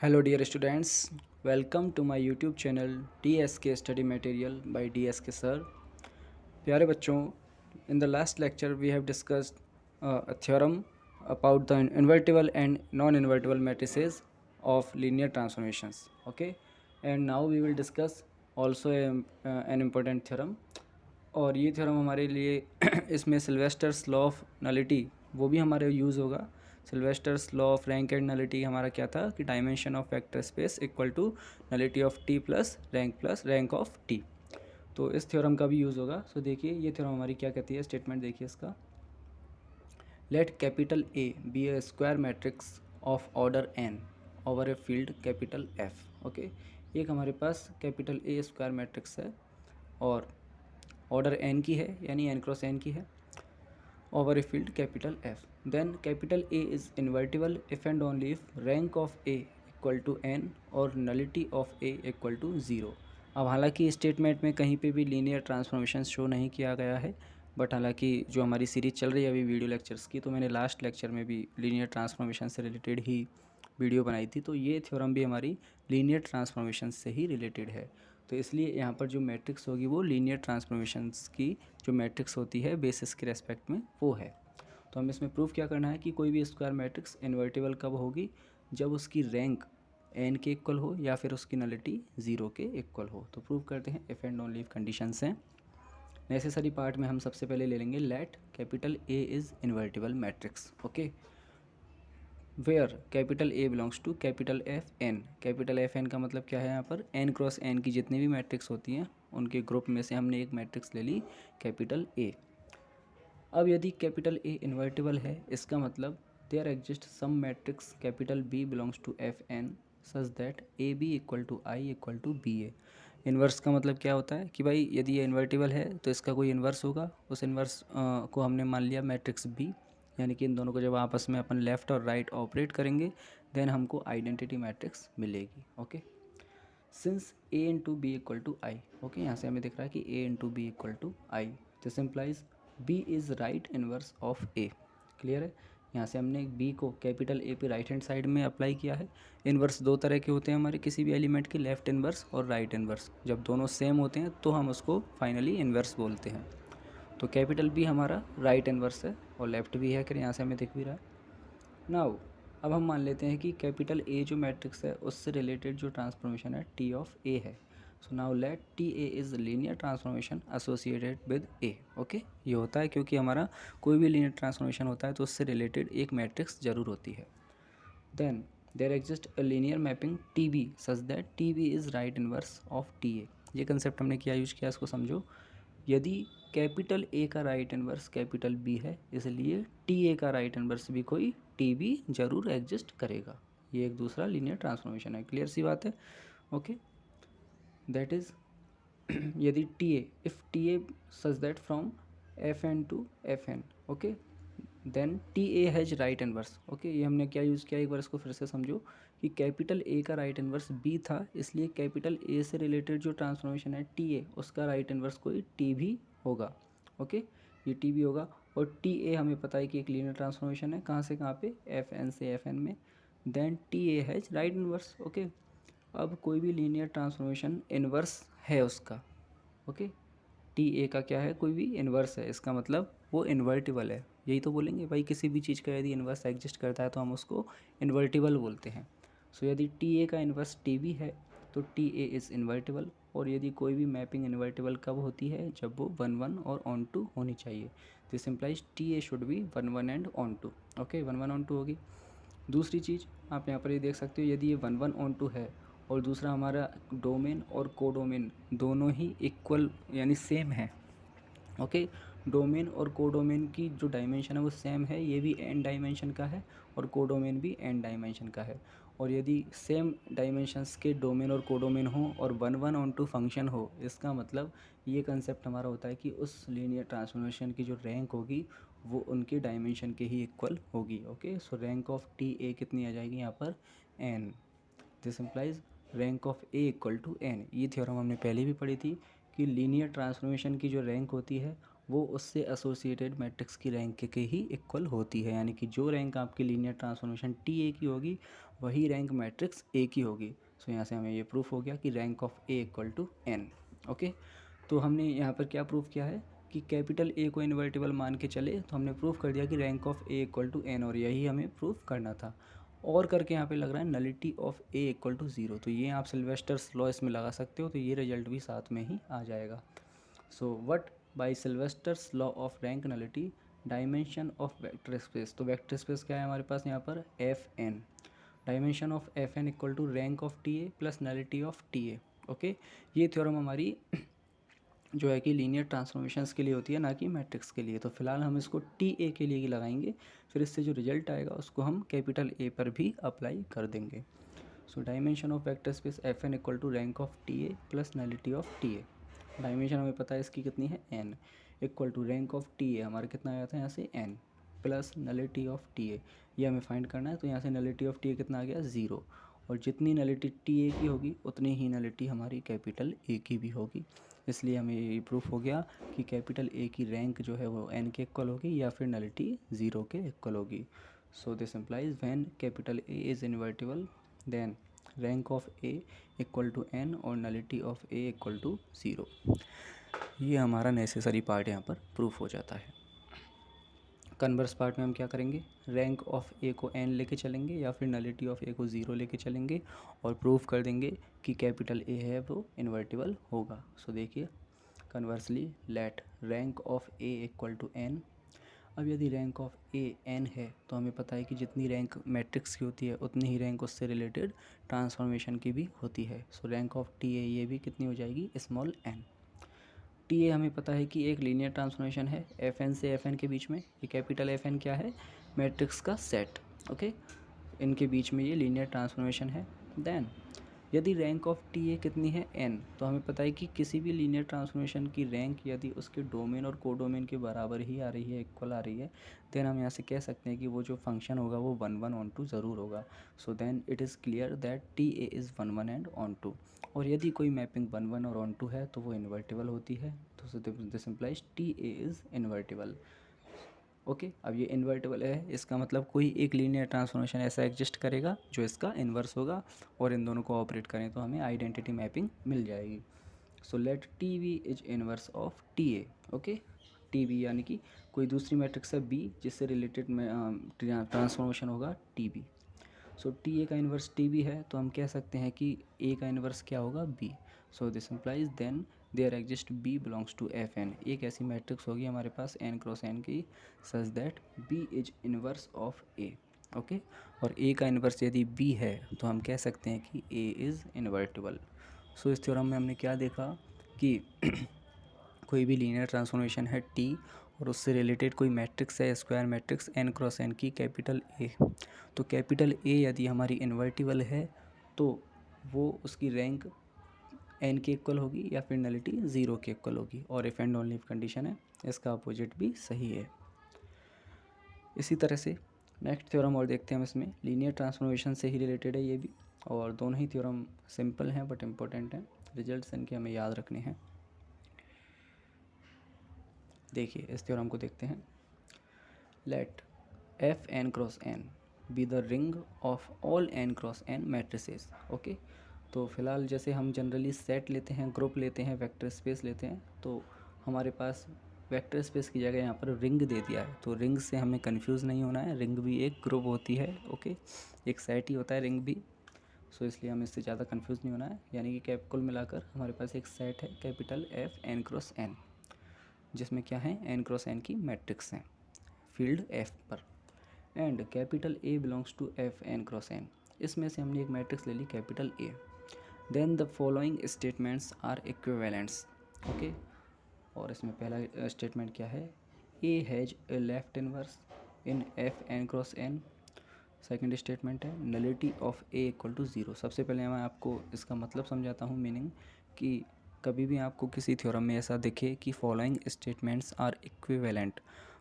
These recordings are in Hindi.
Hello dear students, welcome to my YouTube channel DSK Study Material by DSK Sir. प्यारे बच्चों, in the last lecture we have discussed a theorem about the invertible and non-invertible matrices of linear transformations. Okay, and now we will discuss also an important theorem. और ये थ्योरम हमारे लिए इसमें सिल्वेस्टर्स लॉ ऑफ नलिटी वो भी हमारे यूज़ होगा। Sylvester's law of rank and nullity हमारा क्या था कि dimension of vector space equal to nullity of T plus rank of T. तो इस थ्योरम का भी यूज़ होगा। सो देखिए ये थ्योरम हमारी क्या कहती है, स्टेटमेंट देखिए इसका। Let capital A be a square matrix of order N over a field capital F. Okay, एक हमारे पास कैपिटल ए स्क्वायर मैट्रिक्स है और ऑर्डर एन की है, यानी एन क्रॉस एन की है, over a field capital F. Then capital A is invertible if and only if rank of A equal to N और nullity of A equal to zero. अब हालांकि स्टेटमेंट में कहीं पे भी लीनियर ट्रांसफॉर्मेशन शो नहीं किया गया है, बट हालांकि जो हमारी सीरीज़ चल रही है अभी वीडियो लेक्चर्स की, तो मैंने लास्ट लेक्चर में भी लीनियर ट्रांसफॉर्मेशन से रिलेटेड ही वीडियो बनाई थी, तो ये थ्योरम भी हमारी लीनियर ट्रांसफॉर्मेशन से ही रिलेटेड है। तो इसलिए यहाँ पर जो मैट्रिक्स होगी वो लीनियर ट्रांसफॉर्मेशंस की जो मैट्रिक्स होती है बेसिस के रेस्पेक्ट में वो है। तो हमें इसमें प्रूफ क्या करना है कि कोई भी स्क्वायर मैट्रिक्स इन्वर्टिबल कब होगी, जब उसकी रैंक एन के इक्वल हो या फिर उसकी नलिटी ज़ीरो के इक्वल हो। तो प्रूव करते हैं, if and only if conditions हैं। नेसेसरी पार्ट में हम सबसे पहले ले लेंगे let capital A is invertible matrix. Okay, where capital A belongs to capital F N. Capital F N का मतलब क्या है, यहाँ पर एन क्रॉस एन की जितनी भी मैट्रिक्स होती हैं उनके ग्रुप में से हमने एक मैट्रिक्स ले ली कैपिटल ए। अब यदि कैपिटल ए इन्वर्टिबल है, इसका मतलब there exist some matrix capital B belongs to F N such that A B equal to I equal to B A. Inverse का मतलब क्या होता है कि भाई यदि ये इन्वर्टिबल है तो इसका कोई इन्वर्स होगा, उस इन्वर्स को हमने मान लिया मैट्रिक्स बी, यानी कि इन दोनों को जब आपस में अपन लेफ़्ट और राइट ऑपरेट करेंगे देन हमको आइडेंटिटी मैट्रिक्स मिलेगी। Okay, since A into B equal to I. Okay, यहाँ से हमें दिख रहा है कि A into B equal to I, this implies B is right inverse of A. Clear है, यहाँ से हमने बी को कैपिटल ए पे राइट हैंड साइड में अप्लाई किया है। इनवर्स दो तरह के होते हैं हमारे किसी भी एलिमेंट के, लेफ्ट इनवर्स और राइट इनवर्स। जब दोनों सेम होते हैं तो हम उसको फाइनली इनवर्स बोलते हैं। तो कैपिटल बी हमारा राइट इनवर्स है और लेफ्ट भी है, फिर यहाँ से हमें दिख भी रहा है। नाउ अब हम मान लेते हैं कि कैपिटल ए जो मैट्रिक्स है उससे रिलेटेड जो ट्रांसफॉर्मेशन है टी ऑफ ए है। So now let T A is linear transformation associated with A. Okay, ये होता है क्योंकि हमारा कोई भी लीनियर ट्रांसफॉर्मेशन होता है तो उससे रिलेटेड एक मैट्रिक्स जरूर होती है। Then there exist a linear mapping T B such that T B is right inverse of T A. ये कंसेप्ट हमने क्या यूज किया इसको समझो। यदि कैपिटल ए का राइट इनवर्स कैपिटल बी है, इसलिए टी ए का राइट इनवर्स भी कोई टी बी जरूर एग्जिस्ट करेगा। ये एक दूसरा लीनियर ट्रांसफॉर्मेशन है, क्लियर सी बात है। ओके, दैट इज यदि T A if T A such that from F N to F N, okay, then T A has right inverse. Okay, ये हमने क्या यूज़ किया, एक बार इसको फिर से समझो कि कैपिटल ए का राइट इनवर्स बी था, इसलिए कैपिटल ए से रिलेटेड जो ट्रांसफॉर्मेशन है टी ए उसका राइट इनवर्स कोई टी भी होगा। ओके, ये टी भी होगा। और टी ए हमें पता है कि एक लीनियर ट्रांसफॉर्मेशन है, कहाँ से कहाँ पे, एफ एन से एफ एन में। Then T A has right inverse. Okay, अब कोई भी लीनियर ट्रांसफॉर्मेशन इनवर्स है उसका। ओके, टी ए का क्या है, कोई भी इन्वर्स है, इसका मतलब वो इन्वर्टिबल है। यही तो बोलेंगे भाई, किसी भी चीज़ का यदि इन्वर्स एग्जिस्ट करता है तो हम उसको इन्वर्टिबल बोलते हैं। सो यदि टी ए का इन्वर्स टी बी है तो टी ए इज़ इन्वर्टिबल। और यदि कोई भी मैपिंग इन्वर्टिबल कब होती है, जब वो 1 1 और ऑन टू होनी चाहिए। This implies T A should be 1 1 and onto. Okay, 1 1 onto होगी। दूसरी चीज़ आप यहाँ पर ये देख सकते हो, यदि ये 1 1 ऑन टू है और दूसरा हमारा डोमेन और कोडोमेन दोनों ही इक्वल यानी सेम है। ओके, डोमेन और कोडोमेन की जो डायमेंशन है वो सेम है, ये भी एन डायमेंशन का है और कोडोमेन भी एन डायमेंशन का है। और यदि सेम डायमेंशंस के डोमेन और कोडोमेन हो और 1 1 ऑन टू फंक्शन हो, इसका मतलब ये कंसेप्ट हमारा होता है कि उस लीनियर ट्रांसफॉर्मेशन की जो रैंक होगी वो उनके डायमेंशन के ही इक्वल होगी। Okay, so rank of T A कितनी आ जाएगी यहाँ पर, N. This implies rank of A equal to N. ये थ्योरम हमने पहले भी पढ़ी थी कि लीनियर ट्रांसफॉर्मेशन की जो रैंक होती है वो उससे एसोसिएटेड मैट्रिक्स की रैंक के ही इक्वल होती है, यानी कि जो रैंक आपकी लीनियर ट्रांसफॉर्मेशन टी ए की होगी वही रैंक मैट्रिक्स ए की होगी। सो यहाँ से हमें ये प्रूफ हो गया कि rank of A equal to N. Okay, तो हमने यहाँ पर क्या प्रूफ किया है कि कैपिटल ए को इन्वर्टिबल मान के चले तो हमने प्रूफ कर दिया कि rank of A equal to N, और यही हमें प्रूफ करना था। और करके यहाँ पे लग रहा है nullity of A equal to zero, तो ये आप सिल्वेस्टर्स लॉ इसमें लगा सकते हो, तो ये रिजल्ट भी साथ में ही आ जाएगा। So what by Sylvester's law of rank nullity dimension of vector space. तो वेक्टर स्पेस क्या है हमारे पास यहाँ पर, F N. Dimension of F N equal to rank of T A plus nullity of T A. Okay, ये थ्योरम हमारी जो है कि लीनियर ट्रांसफॉर्मेशंस के लिए होती है, ना कि मैट्रिक्स के लिए। तो फिलहाल हम इसको टी ए के लिए ही लगाएंगे, फिर इससे जो रिजल्ट आएगा उसको हम कैपिटल ए पर भी अप्लाई कर देंगे। So dimension of vector space F N equal to rank of T A plus nullity of T A. Dimension हमें पता है इसकी कितनी है, N, equal to rank of T A हमारा कितना आया था यहाँ से, N, plus nullity of T A, ये हमें फाइंड करना है। तो यहाँ से नलिटी ऑफ टी ए कितना आ गया, ज़ीरो, और जितनी नलिटी टी ए की होगी उतनी ही नलिटी हमारी कैपिटल ए की भी होगी। इसलिए हमें ये प्रूफ हो गया कि कैपिटल ए की रैंक जो है वो एन के इक्वल होगी या फिर नलिटी ज़ीरो के इक्वल होगी। So this implies when capital A is invertible then rank of A equal to N और nullity of A equal to zero. ये हमारा नेसेसरी पार्ट यहाँ पर प्रूफ हो जाता है। कन्वर्स पार्ट में हम क्या करेंगे, रैंक ऑफ ए को एन लेके चलेंगे या फिर नलिटी ऑफ ए को ज़ीरो लेके चलेंगे और प्रूफ कर देंगे कि कैपिटल ए है वो इन्वर्टिबल होगा। सो देखिए, conversely let rank of A equal to N. अब यदि रैंक ऑफ ए एन है तो हमें पता है कि जितनी रैंक मैट्रिक्स की होती है उतनी ही रैंक उससे रिलेटेड ट्रांसफॉर्मेशन की भी होती है। सो रैंक ऑफ टी ए ये भी कितनी हो जाएगी, स्मॉल एन। टी ए हमें पता है कि एक लीनियर ट्रांसफॉर्मेशन है एफ एन से एफ एन के बीच में। ये कैपिटल एफ एन क्या है, मैट्रिक्स का सेट। ओके, इनके बीच में ये लीनियर ट्रांसफॉर्मेशन है। देन यदि रैंक ऑफ टी ए कितनी है, एन, तो हमें पता है कि किसी भी लीनियर ट्रांसफॉर्मेशन की रैंक यदि उसके डोमेन और कोडोमेन के बराबर ही आ रही है, इक्वल आ रही है, देन हम यहाँ से कह सकते हैं कि वो जो फंक्शन होगा वो 1 1 ऑन टू ज़रूर होगा। So then it is clear that T A is 1 1 and onto. और यदि कोई मैपिंग 1 1 और ऑन टू है तो वो इन्वर्टिबल होती है। तो this implies T A is invertible. Okay, अब ये इन्वर्टिबल है, इसका मतलब कोई एक लीनियर ट्रांसफॉर्मेशन ऐसा एग्जिस्ट करेगा जो इसका इन्वर्स होगा, और इन दोनों को ऑपरेट करें तो हमें आइडेंटिटी मैपिंग मिल जाएगी। So let T V is inverse of T A. Okay, T V यानी कि कोई दूसरी मैट्रिक्स है बी जिससे रिलेटेड में ट्रांसफॉर्मेशन होगा T B. So T A का इन्वर्स टी बी है तो हम कह सकते हैं कि ए का इन्वर्स क्या होगा, B. So this implies then there exist B belongs to F N. एक ऐसी मैट्रिक्स होगी हमारे पास एन क्रॉस एन की such that B is inverse of A. Okay, और ए का इन्वर्स यदि बी है तो हम कह सकते हैं कि ए इज़ इन्वर्टिबल। सो इस थ्योरम में हमने क्या देखा कि कोई भी लीनियर ट्रांसफॉर्मेशन है टी और उससे रिलेटेड कोई मैट्रिक्स है, square matrix N cross N की कैपिटल ए, तो कैपिटल ए यदि हमारी इन्वर्टिबल है तो वो उसकी रैंक एन के इक्वल होगी या फिर नलिटी ज़ीरो के इक्वल होगी, और if and only if condition है, इसका अपोजिट भी सही है। इसी तरह से नेक्स्ट थ्योरम और देखते हैं हम, इसमें लीनियर ट्रांसफॉर्मेशन से ही रिलेटेड है ये भी, और दोनों ही थ्योरम सिंपल हैं बट इम्पोर्टेंट हैं, रिजल्ट्स इनके हमें याद रखने हैं। देखिए इस थ्योरम को देखते हैं। Let F N cross N be the ring of all N cross N matrices. Okay, तो फिलहाल जैसे हम जनरली सेट लेते हैं, ग्रुप लेते हैं, वेक्टर स्पेस लेते हैं, तो हमारे पास वेक्टर स्पेस की जगह यहाँ पर रिंग दे दिया है, तो रिंग से हमें कंफ्यूज नहीं होना है, रिंग भी एक ग्रुप होती है। ओके, एक सेट ही होता है रिंग भी, सो इसलिए हमें इससे ज़्यादा कंफ्यूज नहीं होना है। यानी कि कैप कुल मिलाकर हमारे पास एक सेट है capital F N cross N, जिसमें क्या है, एन क्रॉस एन की मैट्रिक्स हैं फील्ड एफ पर, and capital A belongs to F N cross N. इसमें से हमने एक मैट्रिक्स ले ली capital A. Then the following statements are equivalents. Okay, और इसमें पहला स्टेटमेंट क्या है, A has a left inverse in F N cross N. Second statement है nullity of A equal to zero. सबसे पहले मैं आपको इसका मतलब समझाता हूँ, मीनिंग कि कभी भी आपको किसी थ्योरम में ऐसा दिखे कि फॉलोइंग स्टेटमेंट्स आर इक्विवेलेंट,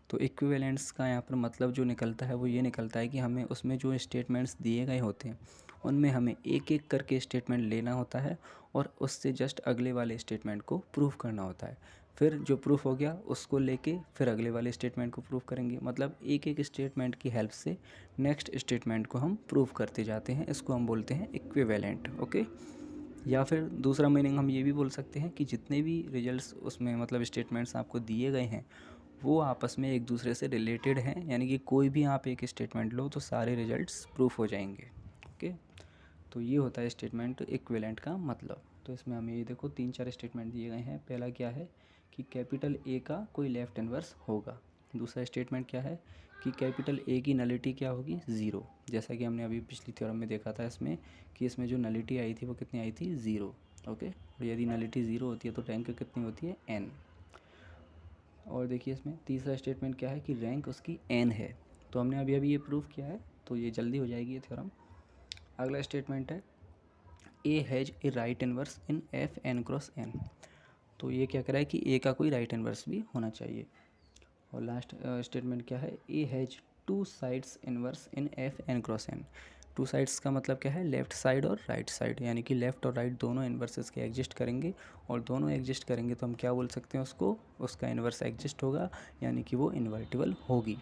तो इक्विवेलेंट्स का यहाँ पर मतलब जो निकलता है वो ये निकलता है कि हमें उसमें जो स्टेटमेंट्स दिए गए होते हैं उनमें हमें एक एक करके स्टेटमेंट लेना होता है और उससे जस्ट अगले वाले स्टेटमेंट को प्रूव करना होता है। फिर जो प्रूफ हो गया उसको लेके फिर अगले वाले स्टेटमेंट को प्रूफ करेंगे। मतलब एक एक स्टेटमेंट की हेल्प से नेक्स्ट स्टेटमेंट को हम प्रूफ करते जाते हैं। इसको हम बोलते हैं इक्विवेलेंट। ओके, या फिर दूसरा मीनिंग हम ये भी बोल सकते हैं कि जितने भी रिजल्ट्स उसमें मतलब स्टेटमेंट्स आपको दिए गए हैं वो आपस में एक दूसरे से रिलेटेड हैं, यानी कि कोई भी आप एक स्टेटमेंट लो तो सारे रिजल्ट्स प्रूफ हो जाएंगे। ओके, तो ये होता है स्टेटमेंट इक्विवेलेंट का मतलब। तो इसमें हमें ये देखो 3-4 स्टेटमेंट दिए गए हैं। पहला क्या है कि कैपिटल ए का कोई लेफ्ट इन्वर्स होगा। दूसरा स्टेटमेंट क्या है कि कैपिटल ए की नलिटी क्या होगी, ज़ीरो। जैसा कि हमने अभी पिछली थ्योरम में देखा था इसमें कि इसमें जो नलिटी आई थी वो कितनी आई थी, ज़ीरो। ओके, और यदि नलिटी ज़ीरो होती है तो रैंक कितनी होती है, एन। और देखिए इसमें तीसरा स्टेटमेंट क्या है कि रैंक उसकी एन है। तो हमने अभी अभी ये प्रूफ किया है, तो ये जल्दी हो जाएगी ये थ्योरम। अगला स्टेटमेंट है A has a right inverse in F N cross N. तो ये क्या कह रहा है कि ए का कोई राइट इन्वर्स भी होना चाहिए। और लास्ट स्टेटमेंट क्या है, A has two sides inverse in F N cross N. Two sides का मतलब क्या है, लेफ्ट साइड और राइट साइड, यानी कि लेफ्ट और राइट दोनों इन्वर्सेस के एग्जिस्ट करेंगे। और दोनों एग्जिस्ट करेंगे तो हम क्या बोल सकते हैं उसको, उसका इन्वर्स एग्जिस्ट होगा, यानी कि वो इन्वर्टिबल होगी।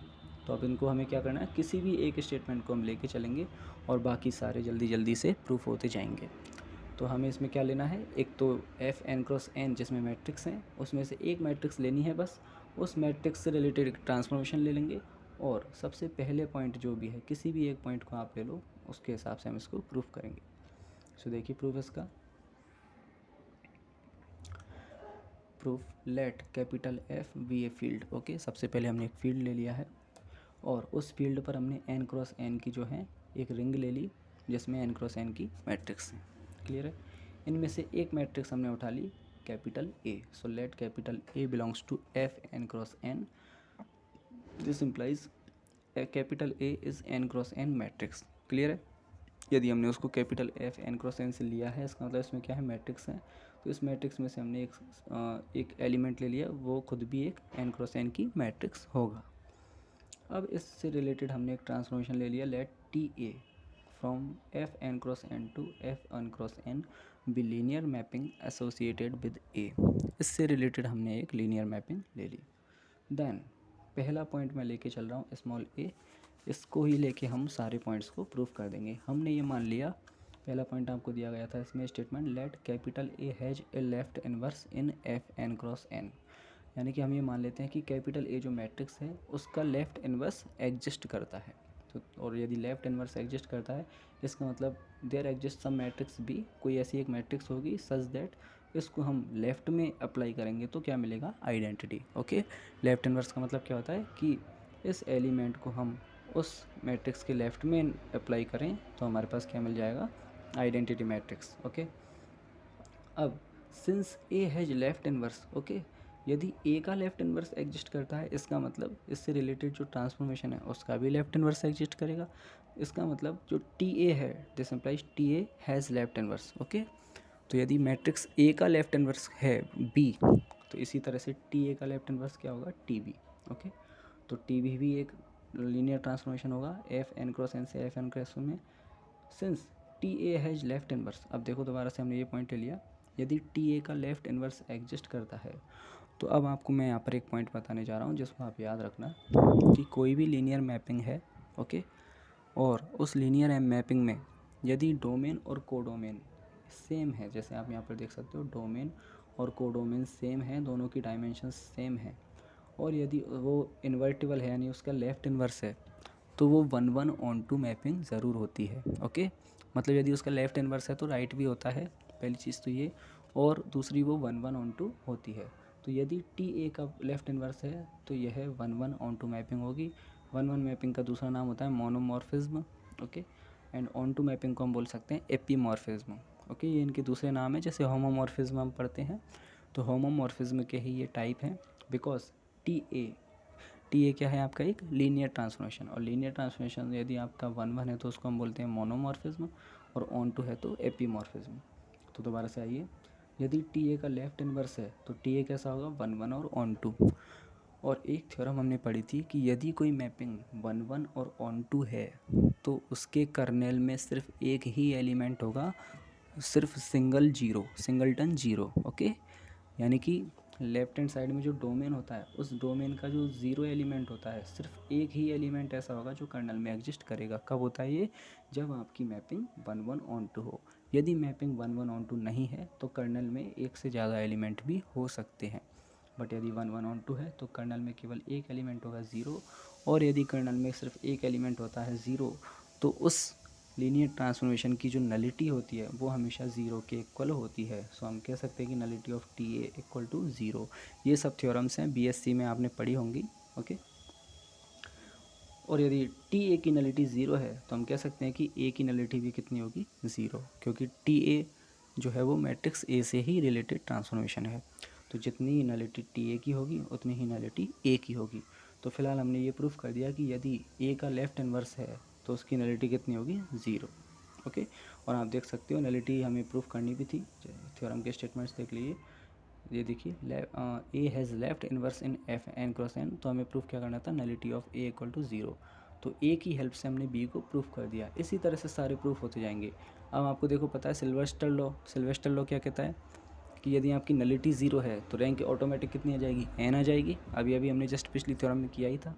तो अब इनको हमें क्या करना है, किसी भी एक स्टेटमेंट को हम लेके चलेंगे और बाकी सारे जल्दी जल्दी से प्रूफ होते जाएंगे। तो हमें इसमें क्या लेना है, एक तो एफ एन क्रॉस एन जिसमें मैट्रिक्स हैं उसमें से एक मैट्रिक्स लेनी है बस, उस मैट्रिक्स से रिलेटेड एक ट्रांसफॉर्मेशन ले लेंगे। और सबसे पहले पॉइंट जो भी है किसी भी एक पॉइंट को आप ले लो, उसके हिसाब से हम इसको प्रूफ करेंगे। सो देखिए प्रूफ इसका, proof let capital F be a field. Okay, सबसे पहले हमने एक फील्ड ले लिया है और उस फील्ड पर हमने एन क्रॉस एन की जो है एक रिंग ले ली जिसमें एन क्रॉस एन की मैट्रिक्स हैं। क्लियर है, इनमें से एक मैट्रिक्स हमने उठा ली capital A. So let capital A belongs to F N cross N, this implies capital A is N cross N matrix. Clear है, यदि हमने उसको capital F N cross N से लिया है इसका मतलब इसमें क्या है, मैट्रिक्स है। तो इस मैट्रिक्स में से हमने एक एलिमेंट ले लिया, वो खुद भी एक एन क्रॉस एन की मैट्रिक्स होगा। अब इससे रिलेटेड हमने एक ट्रांसफॉर्मेशन ले लिया, let T A from F N cross N to F N cross N be linear mapping associated with A. इससे रिलेटेड हमने एक लीनियर मैपिंग ले ली। देन पहला पॉइंट मैं लेके चल रहा हूँ स्मॉल ए, इसको ही लेके हम सारे पॉइंट्स को प्रूफ कर देंगे। हमने ये मान लिया, पहला पॉइंट आपको दिया गया था इसमें statement, let capital A has a left inverse in F N cross N. यानी कि हम ये मान लेते हैं कि कैपिटल ए जो मैट्रिक्स है उसका लेफ़्ट इन्वर्स एग्जिस्ट करता है। तो और यदि लेफ़्ट इन्वर्स एग्जिस्ट करता है इसका मतलब there exist some matrix B, कोई ऐसी एक मैट्रिक्स होगी सच दैट इसको हम लेफ़्ट में अप्लाई करेंगे तो क्या मिलेगा, आइडेंटिटी। ओके, लेफ़्ट इन्वर्स का मतलब क्या होता है कि इस एलिमेंट को हम उस मैट्रिक्स के लेफ़्ट में अप्लाई करें तो हमारे पास क्या मिल जाएगा, आइडेंटिटी मैट्रिक्स। ओके, अब since A has left inverse, okay, यदि ए का लेफ़्ट इन्वर्स एग्जिस्ट करता है इसका मतलब इससे रिलेटेड जो ट्रांसफॉर्मेशन है उसका भी लेफ़्ट इन्वर्स एग्जिस्ट करेगा। इसका मतलब जो टी ए है this implies T A has left inverse. Okay, तो यदि मैट्रिक्स ए का लेफ़्ट इन्वर्स है बी तो इसी तरह से टी ए का लेफ़्ट इन्वर्स क्या होगा, टी बी। ओके, तो टी बी भी एक लीनियर ट्रांसफॉर्मेशन होगा एफ एन क्रॉस एन से एफ एन क्रॉस में। Since T A has left inverse, अब देखो दोबारा से हमने ये पॉइंट ले लिया, यदि टी ए का लेफ़्ट इन्वर्स एग्जिस्ट करता है तो अब आपको मैं यहाँ पर एक पॉइंट बताने जा रहा हूँ जिसको आप याद रखना कि कोई भी लीनियर मैपिंग है, ओके, और उस लीनियर मैपिंग में यदि डोमेन और कोडोमेन सेम है, जैसे आप यहाँ पर देख सकते हो डोमेन और कोडोमेन सेम है, दोनों की डायमेंशंस सेम है, और यदि वो इन्वर्टिबल है यानी उसका लेफ़्ट इन्वर्स है तो वो 1:1 मैपिंग ज़रूर होती है। ओके, मतलब यदि उसका लेफ़्ट इन्वर्स है तो राइट भी होता है, पहली चीज़ तो ये, और दूसरी वो 1:1 होती है। तो यदि टी ए का लेफ़्ट इन्वर्स है तो यह 1:1 मैपिंग होगी। 1:1 मैपिंग का दूसरा नाम होता है मोनोमॉर्फिज्म। ओके, एंड ऑनटू मैपिंग को हम बोल सकते हैं एपीमॉर्फिज्म। ओके, ये इनके दूसरे नाम है, जैसे होमोमॉर्फिज्म हम पढ़ते हैं तो होमोमॉर्फिज्म के ही ये टाइप हैं, बिकॉज टी ए क्या है आपका एक लीनियर ट्रांसफॉर्मेशन, और लीनियर ट्रांसफॉर्मेशन यदि आपका 1:1 है तो उसको हम बोलते हैं मोनोमॉर्फिज्म, और ऑन टू है तो एपीमॉर्फिज्म। तो दोबारा से आइए, यदि टी ए का लेफ़्ट इन्वर्स है तो टी ए कैसा होगा, 1:1 और ऑन टू। और एक थ्योरम हमने पढ़ी थी कि यदि कोई मैपिंग 1:1 और ऑन टू है तो उसके कर्नेल में सिर्फ एक ही एलिमेंट होगा, सिर्फ सिंगलटन जीरो। ओके, यानी कि लेफ्ट हैंड साइड में जो डोमेन होता है उस डोमेन का जो ज़ीरो एलिमेंट होता है, सिर्फ एक ही एलिमेंट ऐसा होगा जो कर्नल में एग्जिस्ट करेगा। कब होता है ये? जब आपकी मैपिंग 1 1 ऑन 2 हो। यदि मैपिंग 1 1 ऑन 2 नहीं है तो कर्नल में एक से ज़्यादा एलिमेंट भी हो सकते हैं, बट यदि 1 1 ऑन 2 है तो कर्नल में केवल एक एलिमेंट होगा, ज़ीरो। और यदि कर्नल में सिर्फ एक एलिमेंट होता है, ज़ीरो, तो उस लीनियर ट्रांसफॉर्मेशन की जो नलिटी होती है वो हमेशा ज़ीरो के इक्वल होती है। सो हम कह सकते हैं कि nullity of T A equal to zero. ये सब थ्योरम्स हैं, बीएससी में आपने पढ़ी होंगी। ओके। और यदि टी ए की नलिटी ज़ीरो है तो हम कह सकते हैं कि ए की नलिटी भी कितनी होगी? ज़ीरो, क्योंकि टी ए जो है वो मैट्रिक्स ए से ही रिलेटेड ट्रांसफॉर्मेशन है। तो जितनी नलिटी टी ए की होगी उतनी ही नलिटी ए की होगी। तो फिलहाल हमने ये प्रूफ कर दिया कि यदि ए का लेफ्ट इन्वर्स है तो उसकी नलिटी कितनी होगी? ज़ीरो। ओके। और आप देख सकते हो नलिटी हमें प्रूफ करनी भी थी, थ्योरम के स्टेटमेंट्स देख लीजिए। ये देखिए, A has left inverse in F N cross N, तो हमें प्रूफ क्या करना था? Nullity of A equal to zero. तो ए की हेल्प से हमने बी को प्रूफ कर दिया। इसी तरह से सारे प्रूफ होते जाएंगे। अब आपको देखो पता है सिल्वेस्टर लॉ क्या कहता है कि यदि आपकी नलिटी ज़ीरो है तो रैंक ऑटोमेटिक कितनी आ जाएगी? एन आ जाएगी। अभी अभी हमने जस्ट पिछली थ्योरम में किया ही था,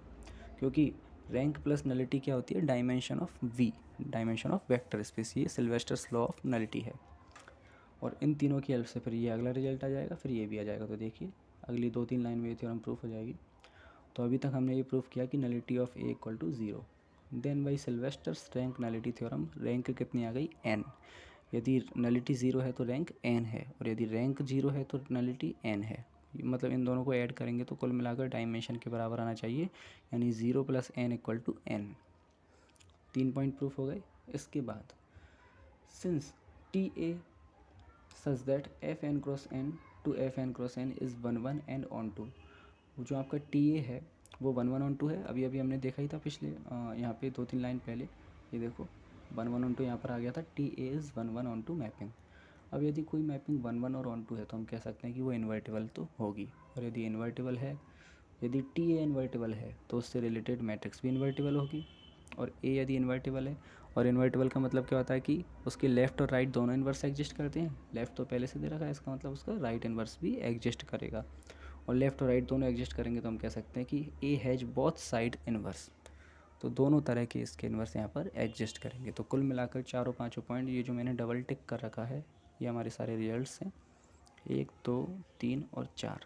क्योंकि रैंक प्लस नलिटी क्या होती है? Dimension of V, dimension of vector space. ये सिल्वेस्टर्स लॉ ऑफ नलिटी है। और इन तीनों की हेल्प से फिर ये अगला रिजल्ट आ जाएगा, फिर ये भी आ जाएगा। तो देखिए अगली 2 3 लाइन में ये थ्योरम प्रूफ हो जाएगी। तो अभी तक हमने ये प्रूफ किया कि nullity of A equal to zero. Then by Sylvester's rank nullity theorem, rank कितनी आ गई? एन। यदि नलिटी ज़ीरो है तो रैंक एन है, और यदि रैंक ज़ीरो है तो नलिटी एन है। मतलब इन दोनों को ऐड करेंगे तो कुल मिलाकर डायमेंशन के बराबर आना चाहिए, यानी zero plus N equal to N. 3 point proof हो गए। इसके बाद since T A such that F N cross N to F N cross N is 1 1 and 2, वो जो आपका टी ए है वो 1 1 ऑन 2 है। अभी अभी हमने देखा ही था पिछले यहाँ पे 2 3 लाइन पहले। ये देखो 1 1 ऑन 2 यहाँ पर आ गया था, T A is 1 1 on 2 mapping. अब यदि कोई मैपिंग 1 1 और ऑन 2 है तो हम कह सकते हैं कि वो इन्वर्टिबल तो होगी। और यदि इन्वर्टिबल है, यदि टी ए इन्वर्टिबल है तो उससे रिलेटेड मैट्रिक्स भी इन्वर्टिबल होगी। और ए यदि इन्वर्टिबल है, और इन्वर्टिबल का मतलब क्या होता है कि उसके लेफ़्ट और राइट दोनों इन्वर्स एग्जिस्ट करते हैं। लेफ़्ट तो पहले से दे रखा है, इसका मतलब उसका राइट इन्वर्स भी एग्जिस्ट करेगा। और लेफ़्ट और राइट दोनों एग्जिस्ट करेंगे तो हम कह सकते हैं कि A has both side inverse. तो दोनों तरह के इसके इन्वर्स यहाँ पर एग्जिस्ट करेंगे। तो कुल मिलाकर चारों पाँचों पॉइंट ये जो मैंने डबल टिक कर रखा है ये हमारे सारे रिजल्ट्स हैं, 1 2 3 और 4।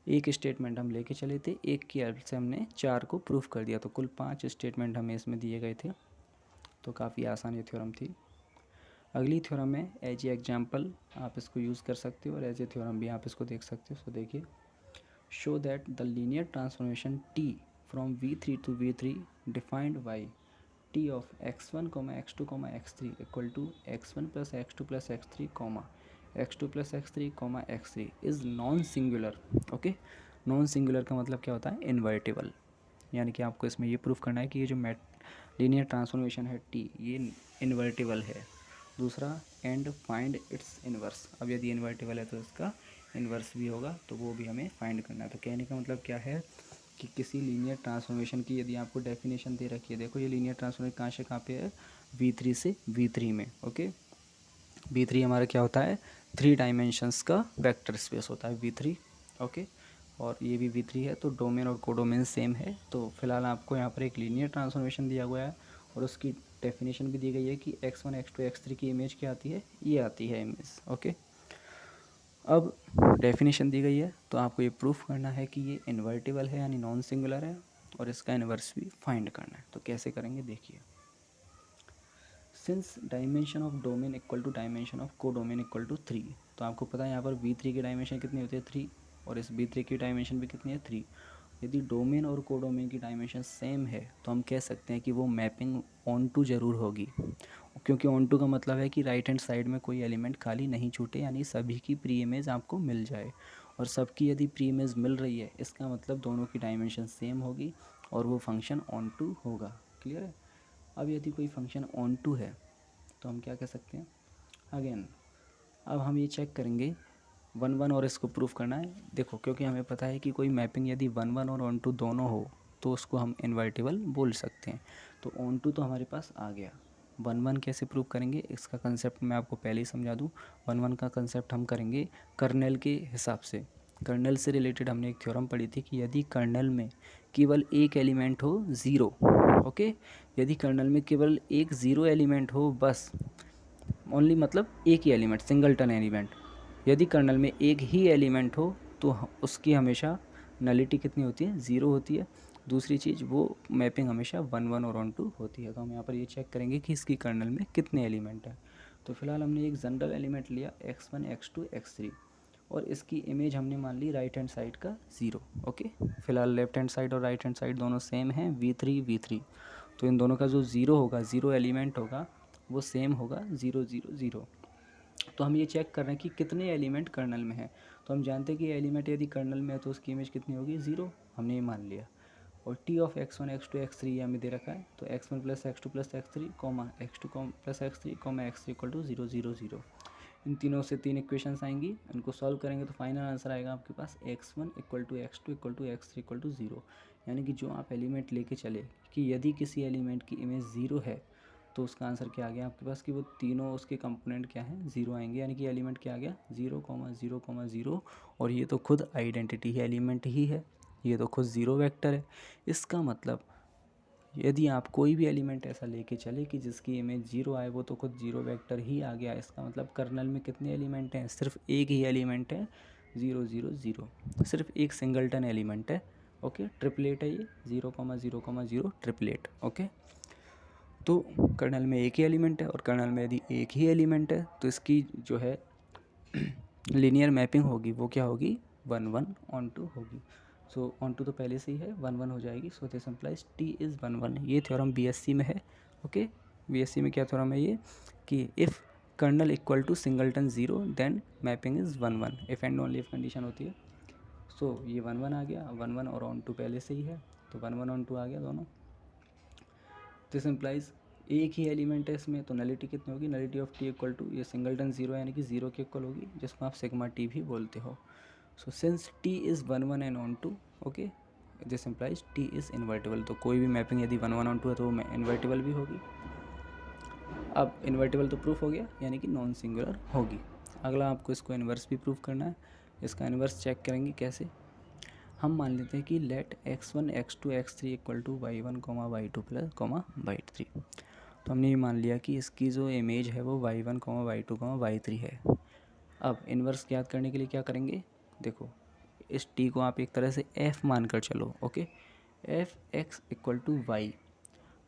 एक स्टेटमेंट हम लेके चले थे, एक की हेल्प से हमने 4 को प्रूफ कर दिया। तो कुल 5 स्टेटमेंट हमें इसमें दिए गए थे। तो काफ़ी आसान ये थ्योरम थी। अगली थ्योरम है एज ए एग्जाम्पल, आप इसको यूज़ कर सकते हो, और एज ए थ्योरम भी आप इसको देख सकते हो। सो देखिए, show that the linear transformation T from v3 to v3 defined by T of x1, x2, x3 equal to x1 plus x2 plus x3, x2 plus x3, x3 is non singular. Okay, non singular का मतलब क्या होता है? इन्वर्टिबल। यानी कि आपको इसमें ये प्रूफ करना है कि ये जो लीनियर ट्रांसफॉर्मेशन है टी, ये इन्वर्टिबल है। दूसरा, एंड फाइंड इट्स इन्वर्स। अब यदि इन्वर्टिबल है तो इसका इन्वर्स भी होगा, तो वो भी हमें फाइंड करना है। तो कहने का मतलब क्या है कि किसी लीनियर ट्रांसफॉर्मेशन की यदि आपको डेफिनेशन दे रखी है, देखो ये लीनियर ट्रांसफॉर्मेशन कहाँ से कहाँ पे है? v3 से v3 में। ओके, v3 हमारा क्या होता है? 3 डायमेंशंस का वेक्टर स्पेस होता है v3। ओके, और ये भी v3 है, तो डोमेन और कोडोमेन सेम है। तो फिलहाल आपको यहाँ पर एक लीनियर ट्रांसफॉर्मेशन दिया हुआ है और उसकी डेफिनेशन भी दी गई है कि x1 x2 x3 की इमेज क्या आती है? ये आती है इमेज। ओके, अब डेफिनेशन दी गई है तो आपको ये प्रूफ करना है कि ये इन्वर्टिबल है यानी नॉन सिंगुलर है, और इसका इन्वर्स भी फाइंड करना है। तो कैसे करेंगे देखिए, since dimension of domain equal to dimension of codomain equal to 3, तो आपको पता है यहाँ पर v3 की डायमेंशन कितनी होती है? 3, और इस v3 की डायमेंशन भी कितनी है? 3। यदि डोमेन और को डोमेन की डायमेंशन सेम है तो हम कह सकते हैं कि वो मैपिंग ऑन टू ज़रूर होगी, क्योंकि ऑन टू का मतलब है कि राइट हैंड साइड में कोई एलिमेंट खाली नहीं छूटे, यानी सभी की प्री इमेज आपको मिल जाए। और सबकी यदि प्री इमेज मिल रही है इसका मतलब दोनों की डायमेंशन सेम होगी और वो फंक्शन ऑन टू होगा। क्लियर है? अब यदि कोई फंक्शन ऑन टू है तो हम क्या कह सकते हैं? अगेन अब हम ये चेक करेंगे 1 1 और इसको प्रूफ करना है। देखो, क्योंकि हमें पता है कि कोई मैपिंग यदि 1 1 और ऑन टू दोनों हो तो उसको हम इन्वर्टिबल बोल सकते हैं। तो ऑन टू तो हमारे पास आ गया। 1 1 कैसे प्रूव करेंगे इसका कंसेप्ट मैं आपको पहले ही समझा दूँ। 1 1 का कंसेप्ट हम करेंगे कर्नेल के हिसाब से। कर्नल से रिलेटेड हमने एक थ्योरम पढ़ी थी कि यदि कर्नल में केवल एक एलिमेंट हो ज़ीरो, ओके, यदि कर्नल में केवल एक ज़ीरो एलिमेंट हो, बस ओनली, मतलब एक ही एलिमेंट, सिंगलटन एलिमेंट, यदि कर्नल में एक ही एलिमेंट हो तो उसकी हमेशा नलिटी कितनी होती है, ज़ीरो होती है। दूसरी चीज़, वो मैपिंग हमेशा 1 1 और 1 2 होती है। तो हम यहाँ पर ये चेक करेंगे कि इसकी कर्नल में कितने एलिमेंट हैं। तो फिलहाल हमने एक जनरल एलिमेंट लिया x1 x2 x3 और इसकी इमेज हमने मान ली राइट हैंड साइड का ज़ीरो, ओके। फिलहाल लेफ्ट हैंड साइड और राइट हैंड साइड दोनों सेम हैं, v3 v3, तो इन दोनों का जो ज़ीरो होगा, ज़ीरो एलिमेंट होगा, वो सेम होगा 0 0 0। तो हम ये चेक कर रहे हैं कि कितने एलिमेंट कर्नल में है। तो हम जानते हैं कि एलिमेंट यदि कर्नल में है तो उसकी इमेज कितनी होगी, ज़ीरो, हमने ये मान लिया। और T of x1 x2 x3 ये हमें दे रखा है, तो x1 plus x2 plus x3 comma x2 plus x3 comma x3 equal to 0 0 0। इन तीनों से तीन इक्वेशंस आएंगी, इनको सॉल्व करेंगे तो फाइनल आंसर आएगा आपके पास x1 equal to x2 equal to x3 equal to 0। यानी कि जो आप एलिमेंट लेके चले कि यदि किसी एलिमेंट की इमेज ज़ीरो है तो उसका आंसर क्या आ गया आपके पास कि वो तीनों उसके कंपोनेंट क्या हैं, ज़ीरो आएंगे। यानी कि एलिमेंट क्या आ गया, 0 0 0। और ये तो खुद आइडेंटिटी है, एलिमेंट ही है, ये तो खुद ज़ीरो वेक्टर है। इसका मतलब यदि आप कोई भी एलिमेंट ऐसा लेके चले कि जिसकी इमेज ज़ीरो आए, वो तो खुद ज़ीरो वेक्टर ही आ गया। इसका मतलब कर्नल में कितने एलिमेंट हैं, सिर्फ एक ही एलिमेंट है, 0 0 0, सिर्फ एक सिंगलटन एलिमेंट है, ओके। ट्रिपलेट है ये, 0 0 0 ट्रिपलेट, ओके। तो कर्नल में एक ही एलिमेंट है और कर्नल में यदि एक ही एलिमेंट है तो इसकी जो है लीनियर मैपिंग होगी वो क्या होगी, 1 1 ऑन टू होगी। सो ऑन टू तो पहले से ही है, 1 1 हो जाएगी। सो दिस इम्प्लाइज टी इज़ 1 1। ये थ्योरम बीएससी में है, ओके। बीएससी में क्या थ्योरम है ये कि if kernel equal to singleton 0 then mapping is 1 1। If and only if condition होती है। सो ये 1 1 आ गया, 1 1 और ऑन टू पहले से ही है, तो 1 1 ऑन टू आ गया दोनों। दिस इम्प्लाइज एक ही एलिमेंट है इसमें, तो नलिटी कितनी होगी, nullity of T equal to, ये सिंगलटन 0 यानी कि 0 के इक्वल होगी, जिसको आप सिग्मा टी भी बोलते हो। So since T is 1 1 and onto, okay, this implies T is invertible. तो कोई भी मैपिंग यदि 1 1 ऑन टू है तो वो इन्वर्टिबल भी होगी। अब इन्वर्टिबल तो प्रूफ हो गया, यानी कि नॉन सिंगुलर होगी। अगला आपको इसको इन्वर्स भी प्रूफ करना है। इसका इन्वर्स चेक करेंगे कैसे, हम मान लेते हैं कि late x1 x2 x3 equal to y1 y2 plus y3। तो हमने ये मान लिया कि इसकी जो इमेज है वो y1 y2 y3 है। अब इन्वर्स ज्ञात करने के लिए क्या करेंगे, देखो इस t को आप एक तरह से f मान कर चलो, okay. F X equal to Y,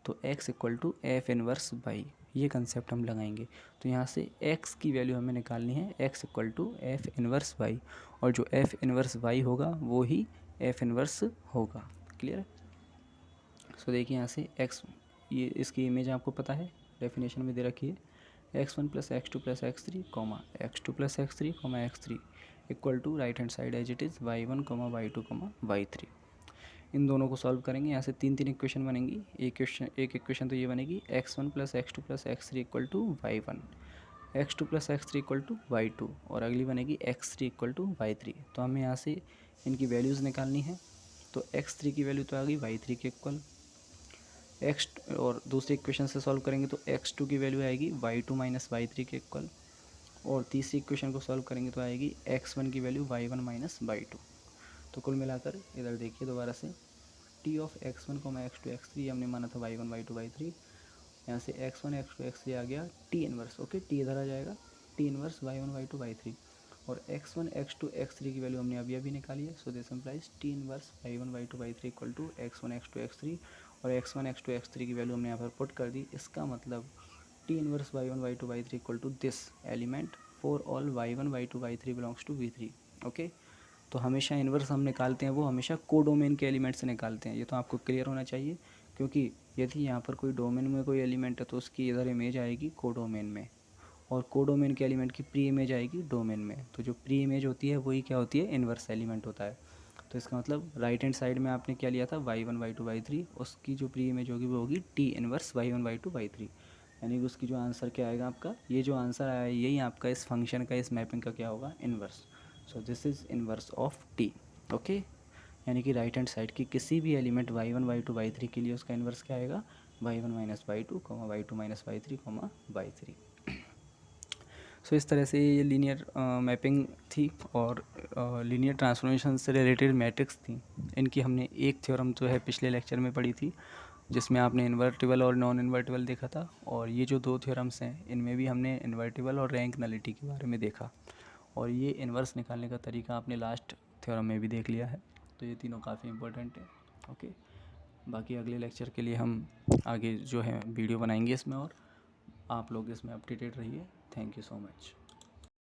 तो x equal to F inverse Y, ये कंसेप्ट हम लगाएंगे। तो यहाँ से x की वैल्यू हमें निकालनी है, x equal to F inverse Y, और जो एफ इनवर्स वाई होगा वो ही एफ इनवर्स होगा। क्लियर है। सो देखिए यहाँ से x, ये इसकी इमेज आपको पता है, डेफिनेशन में दे रखी है, x1 plus x2 plus x3 comma x2 plus x3 comma x3 equal to right hand side as it is y1 y2 y3। इन दोनों को सॉल्व करेंगे, यहाँ से तीन तीन इक्वेशन बनेंगी। एक इक्वेशन तो ये बनेगी x1 plus x2 plus x3 equal to y1, x2 plus x3 equal to y2, और अगली बनेगी x3 इक्वल टू y3। तो हमें यहाँ से इनकी वैल्यूज़ निकालनी है। तो x3 की वैल्यू तो आ गई y3 के इक्वल, x, और दूसरी इक्वेशन से सॉल्व करेंगे तो x2 की वैल्यू आएगी y2 माइनस y3 के इक्वल, और तीसरी इक्वेशन को सॉल्व करेंगे तो आएगी x1 की वैल्यू y1 माइनस y2। तो कुल मिलाकर इधर देखिए दोबारा से, T of x1 x2 x3 हमने माना था y1 y2 y3, यहाँ से x1 x2 x3 आ गया टी इनवर्स, ओके, टी इधर आ जाएगा, T inverse y1 y2 y3, और x1 x2 x3 की वैल्यू हमने अभी अभी निकाली है। So this implies T inverse y1 y2 y3 equal to x1 x2 x3, और x1 x2 x3 की वैल्यू हमने यहाँ पर पुट कर दी। इसका मतलब T inverse y1 y2 y3 equal to this element for all y1 y2 y3 belongs to v3, okay. तो हमेशा इन्वर्स हम निकालते हैं वो हमेशा कोडोमेन के एलिमेंट से निकालते हैं, ये तो आपको क्लियर होना चाहिए, क्योंकि यदि यहाँ पर कोई डोमेन में कोई एलिमेंट है तो उसकी इधर इमेज आएगी कोडोमेन में, और कोडोमेन के एलिमेंट की प्री इमेज आएगी डोमेन में। तो जो प्री इमेज होती है वही क्या होती है, इन्वर्स एलिमेंट होता है। तो इसका मतलब राइट हैंड साइड में आपने क्या लिया था y1 y2 y3, उसकी जो प्री इमेज होगी वो होगी T inverse y1 y2 y3, यानी कि उसकी जो आंसर क्या आएगा आपका, ये जो आंसर आया है यही आपका इस फंक्शन का, इस मैपिंग का क्या होगा, inverse. So this is inverse of T, okay. यानी कि राइट हैंड साइड की किसी भी एलिमेंट y1 y2 y3 के लिए उसका इन्वर्स क्या आएगा, y1 minus y2 y2 minus y3 y3। सो इस तरह से ये लीनियर मैपिंग थी और लीनियर ट्रांसफॉर्मेशन से रिलेटेड मैट्रिक्स थी। इनकी हमने एक थ्योरम जो है पिछले लेक्चर में पढ़ी थी, जिसमें आपने इन्वर्टिबल और नॉन इन्वर्टिबल देखा था, और ये जो दो थ्योरम्स हैं इनमें भी हमने इन्वर्टिबल और रैंक नलिटी के बारे में देखा, और ये इन्वर्स निकालने का तरीका आपने लास्ट थ्योरम में भी देख लिया है। तो ये तीनों काफ़ी इंपॉर्टेंट है। ओके, बाकी अगले लेक्चर के लिए हम आगे जो है वीडियो बनाएंगे इसमें, और आप लोग इसमें अपडेटेड रहिए। Thank you so much.